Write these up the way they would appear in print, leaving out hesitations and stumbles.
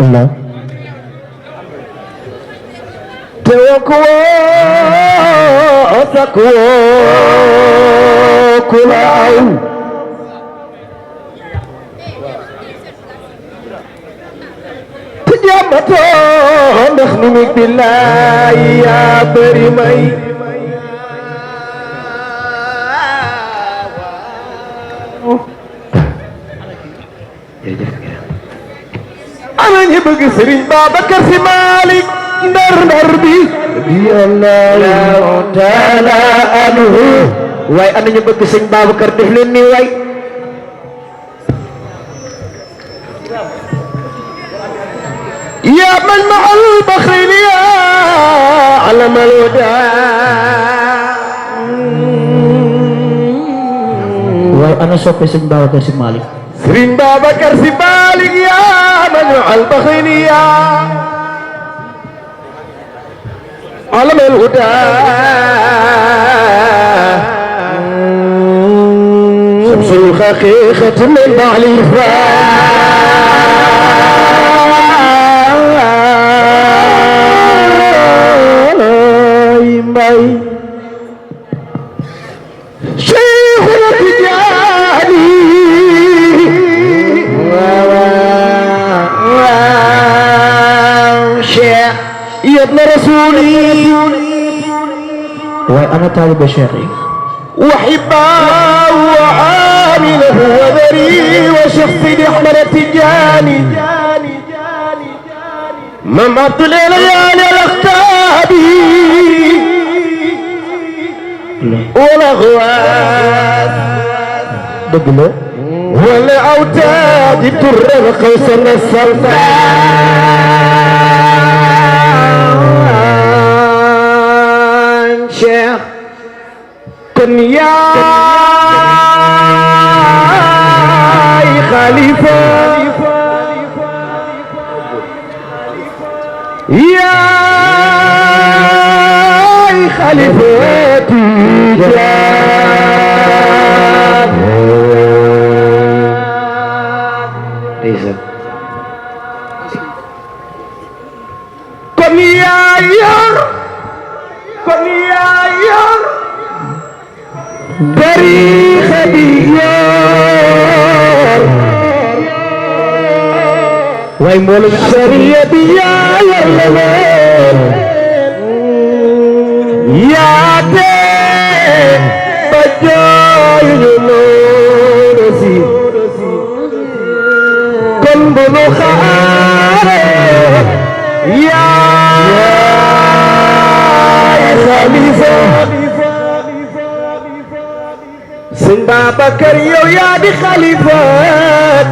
Allah توكوا تكوا كلاو تجمعتو نخنمك بالله يا بريمي أنا يبقى سرين بابكر في مالك ndar bi radiyallahu taala anhu waaye ana ñu bëgg sëñ Babacar def leen nii waay ya man ma al bakhil ya alam al huda waaye ana soppe sëñ Babacar Si Malick sëñ Babacar Si Malick ya man al bakhil ya علم الهدى شمس الحقيقة من معرفة شيخ التجاني شيخ يا ابن رسولي وأنا طالب شيخي وحباه وعامله وذري وشخصي لأحمد التجاني ممت الليالي الأختابي والأغواث دقلو والأوتاد تر القوس السلطان شيخ كن يا خليفة يا خليفتي كن يا كن يا بريخ بيار واي مولم شرية بيار يا تي بجاي نورسي كن بلو خار يا خليفة sëñ Babacar yow yaa di xalifa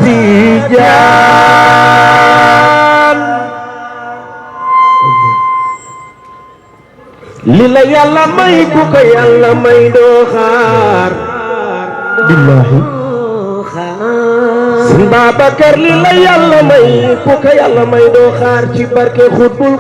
Tijaan li la yàlla may ku ko yàlla may doo xaar billahi sëñ Babacar li la yàlla may ku ko yàlla may doo xaar ci barke xutbul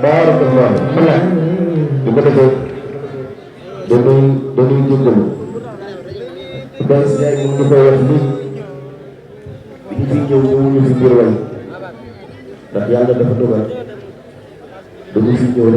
barakallah voilà bu ko defee dañuy jéggalu Baye Ndiaye mu ngi koy wax nii bi ñu fi ñëw ñëwuñu fi ngir way ndax yàlla dafa dogal dañu fi ñëw rek